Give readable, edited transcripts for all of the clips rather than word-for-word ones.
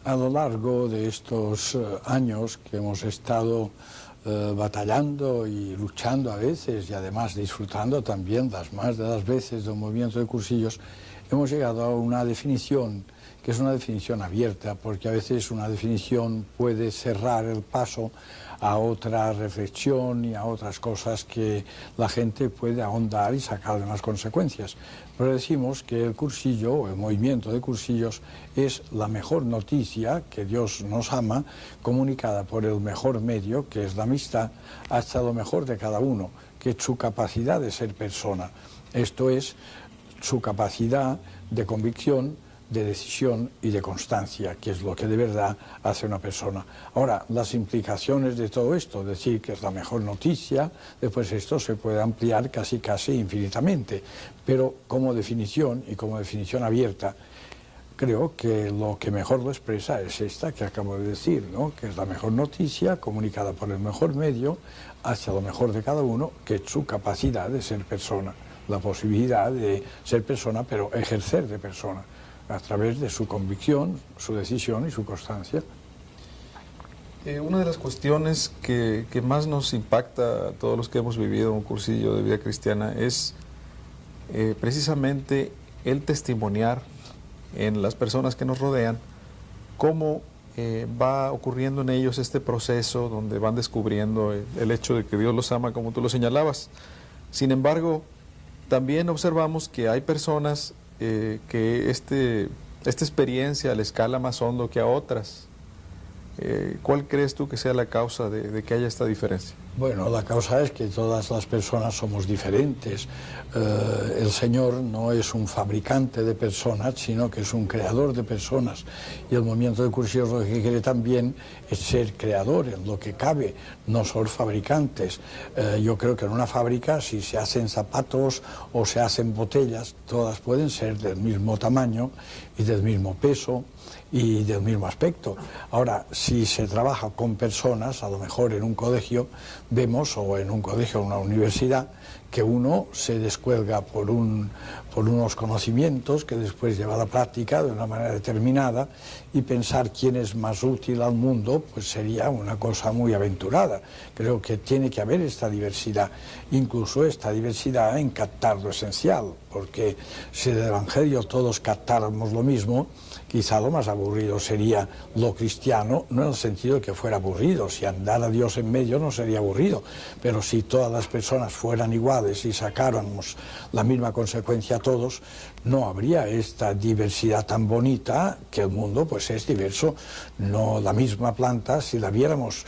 A lo largo de estos años que hemos estado batallando y luchando a veces y además disfrutando también las más de las veces del movimiento de cursillos, hemos llegado a una definición que es una definición abierta, porque a veces una definición puede cerrar el paso a otra reflexión y a otras cosas que la gente puede ahondar y sacar de más consecuencias. Pero decimos que el cursillo, o el movimiento de cursillos, es la mejor noticia que Dios nos ama, comunicada por el mejor medio, que es la amistad, hasta lo mejor de cada uno, que es su capacidad de ser persona. Esto es su capacidad de convicción, de decisión y de constancia, que es lo que de verdad hace una persona. Ahora, las implicaciones de todo esto, decir que es la mejor noticia, después esto se puede ampliar casi infinitamente, pero como definición y como definición abierta, creo que lo que mejor lo expresa es esta que acabo de decir, ¿no? Que es la mejor noticia comunicada por el mejor medio hacia lo mejor de cada uno, que es su capacidad de ser persona, la posibilidad de ser persona, pero ejercer de persona, a través de su convicción, su decisión y su constancia. Una de las cuestiones que más nos impacta a todos los que hemos vivido un cursillo de vida cristiana es precisamente el testimoniar en las personas que nos rodean cómo va ocurriendo en ellos este proceso donde van descubriendo el hecho de que Dios los ama, como tú lo señalabas. Sin embargo, también observamos que hay personas que esta experiencia les cala más hondo que a otras. ¿Cuál crees tú que sea la causa de que haya esta diferencia? Bueno, la causa es que todas las personas somos diferentes. El Señor no es un fabricante de personas, sino que es un creador de personas. Y el movimiento de cursillos lo que quiere también es ser creador en lo que cabe, no ser fabricantes. Yo creo que en una fábrica, si se hacen zapatos o se hacen botellas, todas pueden ser del mismo tamaño y del mismo peso y del mismo aspecto. Ahora, si se trabaja con personas, a lo mejor en un colegio, vemos, o en un colegio o una universidad, que uno se descuelga por unos conocimientos que después lleva a la práctica de una manera determinada, y pensar quién es más útil al mundo pues sería una cosa muy aventurada. Creo que tiene que haber esta diversidad, incluso esta diversidad en captar lo esencial, porque si del Evangelio todos captáramos lo mismo, quizá lo más aburrido sería lo cristiano, no en el sentido de que fuera aburrido, si andara Dios en medio no sería aburrido, pero si todas las personas fueran iguales y sacáramos la misma consecuencia a todos, no habría esta diversidad tan bonita, que el mundo pues es diverso. No, la misma planta, si la viéramos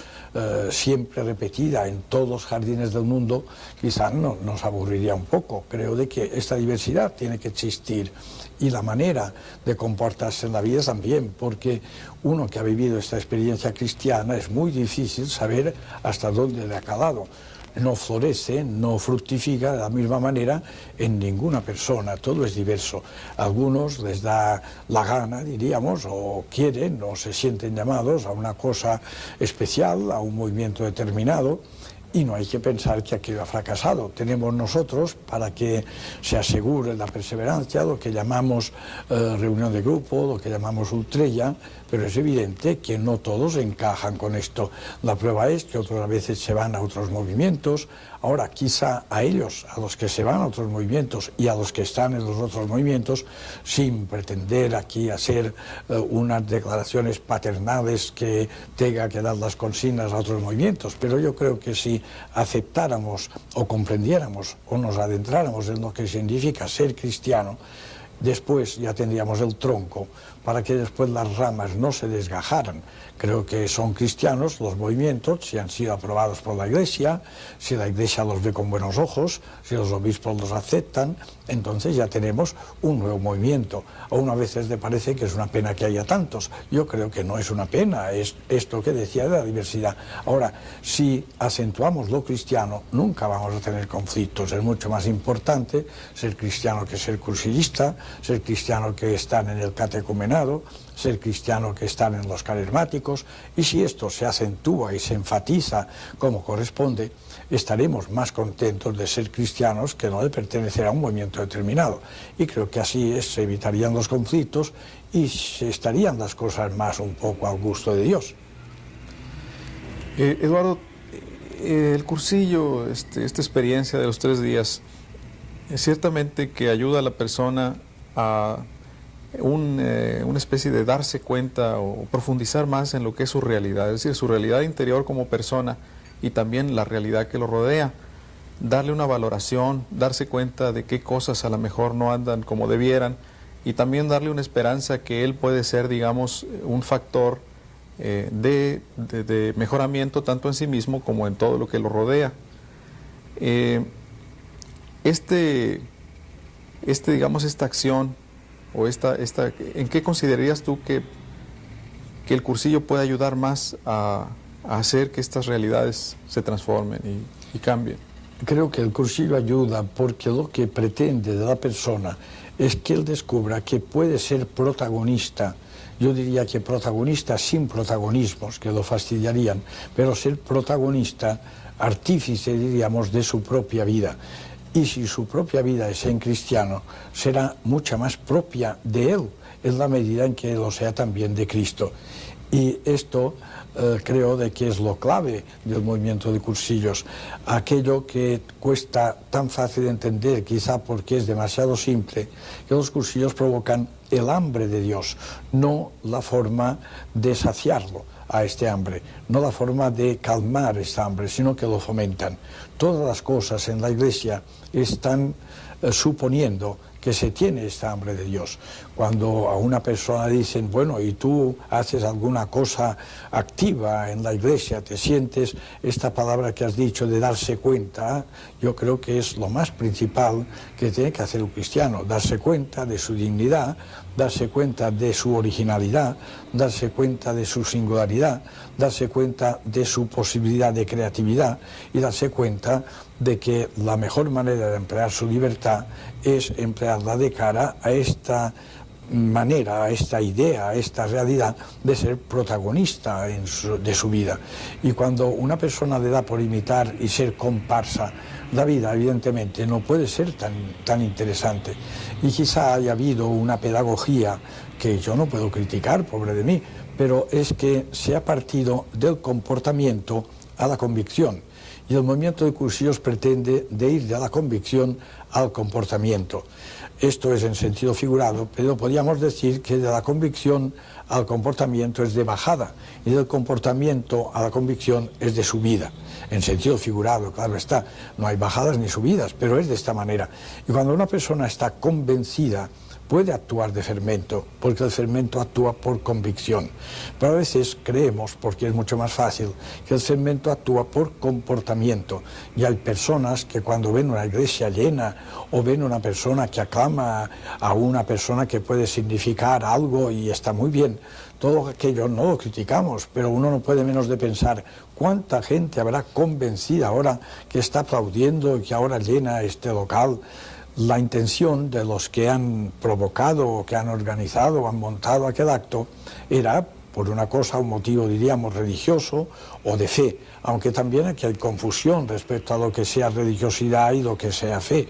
siempre repetida en todos los jardines del mundo, quizá nos aburriría un poco. Creo de que esta diversidad tiene que existir, y la manera de comportarse en la vida también, porque uno que ha vivido esta experiencia cristiana es muy difícil saber hasta dónde le ha calado. No florece, no fructifica de la misma manera en ninguna persona, todo es diverso. A algunos les da la gana, diríamos, o quieren, o se sienten llamados a una cosa especial, a un movimiento determinado, y no hay que pensar que aquello ha fracasado. Tenemos nosotros, para que se asegure la perseverancia, lo que llamamos reunión de grupo, lo que llamamos ultrella, pero es evidente que no todos encajan con esto. La prueba es que otras veces se van a otros movimientos. Ahora, quizá a ellos, a los que se van a otros movimientos y a los que están en los otros movimientos, sin pretender aquí hacer unas declaraciones paternales que tenga que dar las consignas a otros movimientos, pero yo creo que si aceptáramos o comprendiéramos o nos adentráramos en lo que significa ser cristiano, después ya tendríamos el tronco para que después las ramas no se desgajaran. Creo que son cristianos los movimientos, si han sido aprobados por la Iglesia, si la Iglesia los ve con buenos ojos, si los obispos los aceptan, entonces ya tenemos un nuevo movimiento. A uno a veces le parece que es una pena que haya tantos. Yo creo que no es una pena, es esto que decía de la diversidad. Ahora, si acentuamos lo cristiano, nunca vamos a tener conflictos. Es mucho más importante ser cristiano que ser cursillista, ser cristiano que están en el catecumenado, ser cristiano que están en los carismáticos, y si esto se acentúa y se enfatiza como corresponde, estaremos más contentos de ser cristianos que no de pertenecer a un movimiento determinado. Y creo que así se evitarían los conflictos y se estarían las cosas más un poco al gusto de Dios. Eduardo, el cursillo, esta experiencia de los 3 días, ciertamente que ayuda a la persona a una especie de darse cuenta o profundizar más en lo que es su realidad, es decir, su realidad interior como persona y también la realidad que lo rodea, darle una valoración, darse cuenta de qué cosas a lo mejor no andan como debieran y también darle una esperanza que él puede ser, digamos, un factor de mejoramiento tanto en sí mismo como en todo lo que lo rodea. Digamos, esta acción o ¿en qué considerarías tú que el cursillo puede ayudar más a hacer que estas realidades se transformen y cambien? Creo que el cursillo ayuda porque lo que pretende de la persona es que él descubra que puede ser protagonista. Yo diría que protagonista sin protagonismos, que lo fastidiarían, pero ser protagonista, artífice, diríamos, de su propia vida. Y si su propia vida es en cristiano, será mucha más propia de él, en la medida en que lo sea también de Cristo. Y esto creo de que es lo clave del movimiento de cursillos. Aquello que cuesta tan fácil de entender, quizá porque es demasiado simple, que los cursillos provocan el hambre de Dios, no la forma de saciarlo a este hambre, no la forma de calmar esta hambre, sino que lo fomentan. Todas las cosas en la Iglesia están suponiendo que se tiene esta hambre de Dios. Cuando a una persona dicen, bueno, y tú haces alguna cosa activa en la Iglesia, te sientes, esta palabra que has dicho de darse cuenta, yo creo que es lo más principal que tiene que hacer un cristiano, darse cuenta de su dignidad, darse cuenta de su originalidad, darse cuenta de su singularidad, darse cuenta de su posibilidad de creatividad y darse cuenta de que la mejor manera de emplear su libertad es emplearla de cara a esta manera, a esta idea, a esta realidad de ser protagonista de su vida. Y cuando una persona le da por imitar y ser comparsa, la vida evidentemente no puede ser tan interesante. Y quizá haya habido una pedagogía que yo no puedo criticar, pobre de mí, pero es que se ha partido del comportamiento a la convicción. Y el movimiento de cursillos pretende de ir de la convicción al comportamiento. Esto es en sentido figurado, pero podríamos decir que de la convicción al comportamiento es de bajada y del comportamiento a la convicción es de subida. En sentido figurado, claro está, no hay bajadas ni subidas, pero es de esta manera. Y cuando una persona está convencida, puede actuar de fermento, porque el fermento actúa por convicción. Pero a veces creemos, porque es mucho más fácil, que el fermento actúa por comportamiento. Y hay personas que cuando ven una iglesia llena o ven una persona que aclama a una persona que puede significar algo y está muy bien, todo aquello no lo criticamos, pero uno no puede menos de pensar cuánta gente habrá convencida ahora que está aplaudiendo y que ahora llena este local. La intención de los que han provocado o que han organizado o han montado aquel acto era por una cosa, un motivo diríamos religioso o de fe, aunque también aquí hay confusión respecto a lo que sea religiosidad y lo que sea fe.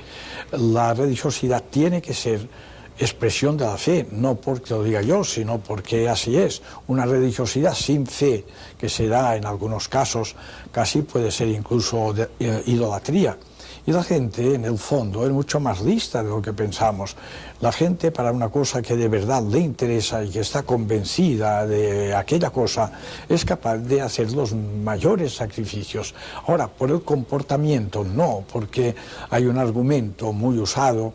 La religiosidad tiene que ser expresión de la fe, no porque lo diga yo, sino porque así es. Una religiosidad sin fe, que se da en algunos casos, casi puede ser incluso idolatría. Y la gente, en el fondo, es mucho más lista de lo que pensamos. La gente, para una cosa que de verdad le interesa y que está convencida de aquella cosa, es capaz de hacer los mayores sacrificios. Ahora, por el comportamiento, no, porque hay un argumento muy usado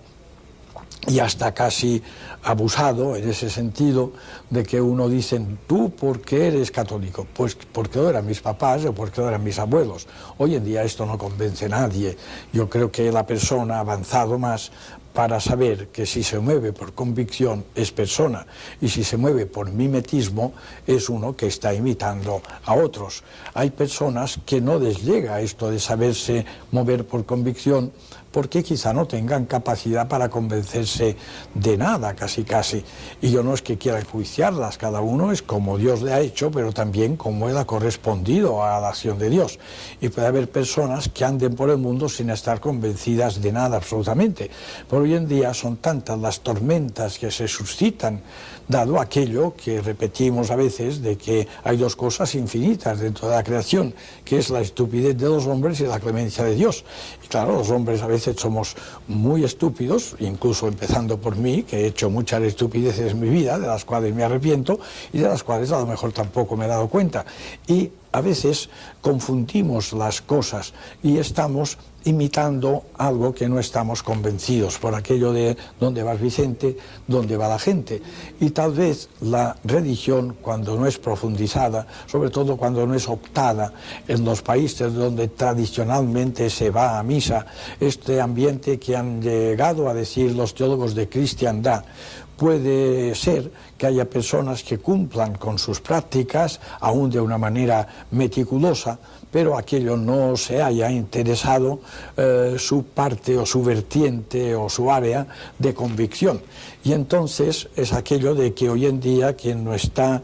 y hasta casi abusado en ese sentido de que uno dice, ¿tú por qué eres católico? Pues porque lo eran mis papás o porque lo eran mis abuelos. Hoy en día esto no convence a nadie. Yo creo que la persona ha avanzado más para saber que si se mueve por convicción es persona y si se mueve por mimetismo es uno que está imitando a otros. Hay personas que no les llega esto de saberse mover por convicción porque quizá no tengan capacidad para convencerse de nada, casi. Y yo no es que quiera enjuiciarlas, cada uno es como Dios le ha hecho, pero también como él ha correspondido a la acción de Dios. Y puede haber personas que anden por el mundo sin estar convencidas de nada absolutamente. Pero hoy en día son tantas las tormentas que se suscitan, dado aquello que repetimos a veces de que hay dos cosas infinitas dentro de la creación, que es la estupidez de los hombres y la clemencia de Dios. Y claro, los hombres a veces somos muy estúpidos, incluso empezando por mí, que he hecho muchas estupideces en mi vida, de las cuales me arrepiento y de las cuales a lo mejor tampoco me he dado cuenta. Y a veces confundimos las cosas y estamos imitando algo que no estamos convencidos, por aquello de dónde vas Vicente, dónde va la gente. Y tal vez la religión, cuando no es profundizada, sobre todo cuando no es optada en los países donde tradicionalmente se va a misa, este ambiente que han llegado a decir los teólogos de cristiandad, puede ser que haya personas que cumplan con sus prácticas, aún de una manera meticulosa, pero aquello no se haya interesado su parte o su vertiente o su área de convicción. Y entonces es aquello de que hoy en día quien no está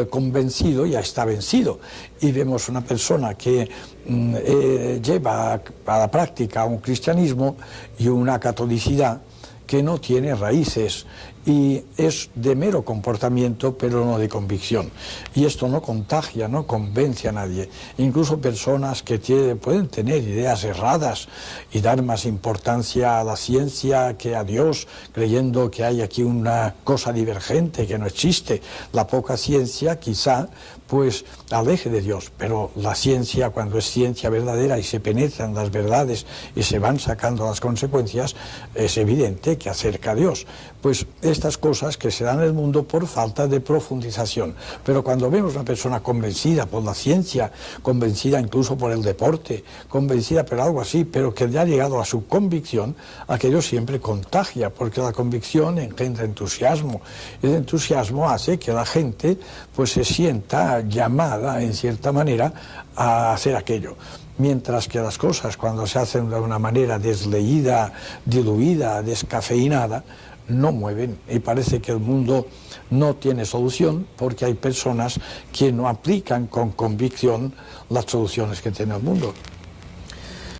convencido ya está vencido. Y vemos una persona que lleva a la práctica un cristianismo y una catolicidad que no tiene raíces y es de mero comportamiento, pero no de convicción. Y esto no contagia, no convence a nadie. Incluso personas que pueden tener ideas erradas y dar más importancia a la ciencia que a Dios, creyendo que hay aquí una cosa divergente que no existe. La poca ciencia quizá pues aleje de Dios, pero la ciencia, cuando es ciencia verdadera y se penetran las verdades y se van sacando las consecuencias, es evidente que acerca a Dios. Pues estas cosas que se dan en el mundo por falta de profundización. Pero cuando vemos una persona convencida por la ciencia, convencida incluso por el deporte, convencida por algo así, pero que ya ha llegado a su convicción, aquello siempre contagia, porque la convicción engendra entusiasmo. Y el entusiasmo hace que la gente pues se sienta llamada, en cierta manera, a hacer aquello. Mientras que las cosas, cuando se hacen de una manera desleída, diluida, descafeinada, no mueven, y parece que el mundo no tiene solución porque hay personas que no aplican con convicción las soluciones que tiene el mundo.